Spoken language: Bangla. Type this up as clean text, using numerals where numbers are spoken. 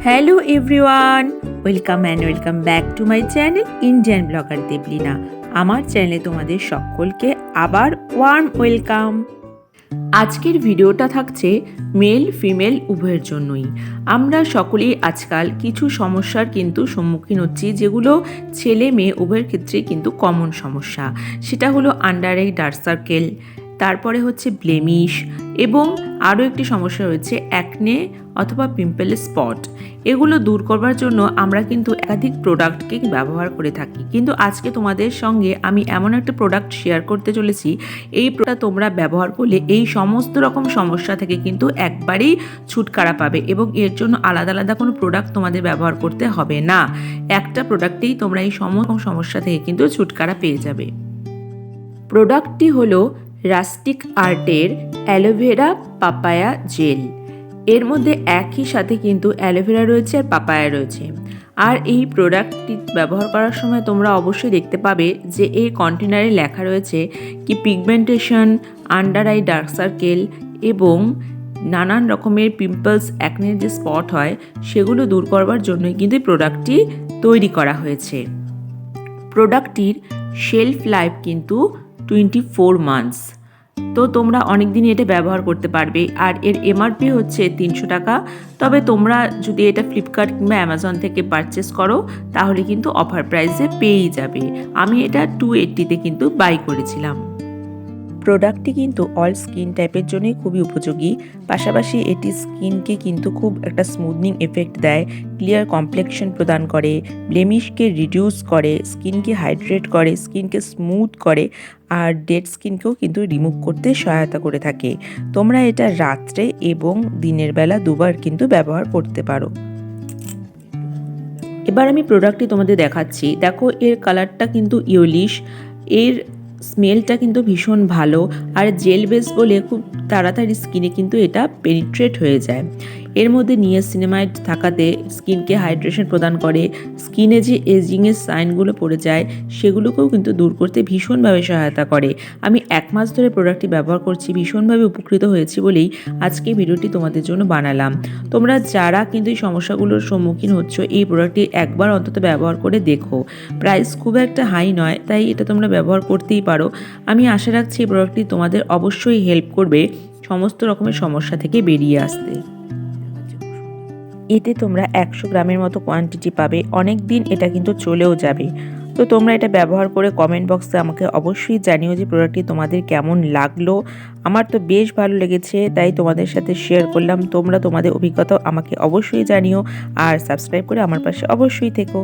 Hello everyone, welcome back to my channel Indian blogger Deblina. আমার চ্যানেলে তোমাদের সকলকে আবার ওয়ার্ম ওয়েলকাম। আজকের ভিডিওটা থাকছে মেল ফিমেল উভয়ের জন্যই। আমরা সকলেই আজকাল কিছু সমস্যার কিন্তু সম্মুখীন হচ্ছি, যেগুলো ছেলে মেয়ে উভয়ের ক্ষেত্রে কিন্তু কমন সমস্যা। সেটা হলো আন্ডার আই ডার্ক সার্কেল, তারপরে হচ্ছে ব্লেমিশ, এবং আরও একটি সমস্যা রয়েছে অ্যাকনে অথবা পিম্পলের স্পট। এগুলো দূর করবার জন্য আমরা কিন্তু একাধিক প্রোডাক্টকে ব্যবহার করে থাকি, কিন্তু আজকে তোমাদের সঙ্গে আমি এমন একটা প্রোডাক্ট শেয়ার করতে চলেছি, এই প্রোডাক্ট তোমরা ব্যবহার করলে এই সমস্ত রকম সমস্যা থেকে কিন্তু একবারেই ছুটকারা পাবে, এবং এর জন্য আলাদা আলাদা কোনো প্রোডাক্ট তোমাদের ব্যবহার করতে হবে না। একটা প্রোডাক্টেই তোমরা এই সমস্ত সমস্যা থেকে কিন্তু ছুটকারা পেয়ে যাবে। প্রোডাক্টটি হলো রাস্টিক আর্টের অ্যালোভেরা পাপায়া জেল। এর মধ্যে একই সাথে কিন্তু অ্যালোভেরা রয়েছে আর পাপায়া রয়েছে। আর এই প্রোডাক্টটি ব্যবহার করার সময় তোমরা অবশ্যই দেখতে পাবে যে এই কন্টেনারে লেখা রয়েছে কি pigmentation, under eye dark circle এবং নানান রকমের পিম্পলস, অ্যাকনের যে স্পট হয় সেগুলো দূর করবার জন্যই কিন্তু এই প্রোডাক্টটি তৈরি করা হয়েছে। প্রোডাক্টটির শেলফ লাইফ কিন্তু 24 মান্থস। তো তোমরা অনেক দিনই এটা ব্যবহার করতে পারবে। আর এর এমআরপি হচ্ছে 300 টাকা। তবে তোমরা যদি এটা ফ্লিপকার্ট কিংবা অ্যামাজন থেকে পারচেস করো তাহলে কিন্তু অফার প্রাইসে পেয়েই যাবে। আমি এটা 280-তে কিন্তু বাই করেছিলাম। প্রোডাক্টটি কিন্তু অল স্কিন টাইপের জন্যই খুবই উপযোগী। পাশাপাশি এটি স্কিনকে কিন্তু খুব একটা স্মুথনিং এফেক্ট দেয়, ক্লিয়ার কমপ্লেকশন প্রদান করে, ব্লেমিশকে রিডিউস করে, স্কিনকে হাইড্রেট করে, স্কিনকে স্মুথ করে, আর ডেড স্কিনকেও কিন্তু রিমুভ করতে সহায়তা করে থাকে। তোমরা এটা রাত্রে এবং দিনের বেলা দুবার কিন্তু ব্যবহার করতে পারো। এবার আমি প্রোডাক্টটি তোমাদের দেখাচ্ছি। দেখো, এর কালারটা কিন্তু ইয়েলিশ, এর স্মেলটা কিন্তু ভীষণ ভালো, আর জেল বেস বলে খুব তাড়াতাড়ি স্কিনে কিন্তু এটা পেনিট্রেট হয়ে যায়। এর মধ্যে নিয়াসিনামাইড থাকাতে স্কিনকে হাইড্রেশন প্রদান করে, স্কিনে যে এজিংয়ের সাইনগুলো পড়ে যায় সেগুলোকেও কিন্তু দূর করতে ভীষণভাবে সহায়তা করে। আমি 1 মাস ধরে প্রোডাক্টটি ব্যবহার করছি, ভীষণভাবে উপকৃত হয়েছি বলেই আজকে ভিডিওটি তোমাদের জন্য বানালাম। তোমরা যারা কিন্তু এই সমস্যাগুলোর সম্মুখীন হচ্ছ, এই প্রোডাক্টটি একবার অন্তত ব্যবহার করে দেখো। প্রাইস খুব একটা হাই নয়, তাই এটা তোমরা ব্যবহার করতেই পারো। আমি আশা রাখছি এই প্রোডাক্টটি তোমাদের অবশ্যই হেল্প করবে সমস্ত রকমের সমস্যা থেকে বেরিয়ে আসতে। এতে তোমরা 100 গ্রামের মতো কোয়ান্টিটি পাবে, অনেক দিন এটা কিন্তু চলেও যাবে। তো তোমরা এটা ব্যবহার করে কমেন্ট বক্সে আমাকে অবশ্যই জানিও যে প্রোডাক্টটি তোমাদের কেমন লাগলো। আমার তো বেশ ভালো লেগেছে, তাই তোমাদের সাথে শেয়ার করলাম। তোমরা তোমাদের অভিজ্ঞতাও আমাকে অবশ্যই জানিও, আর সাবস্ক্রাইব করে আমার পাশে অবশ্যই থেকো।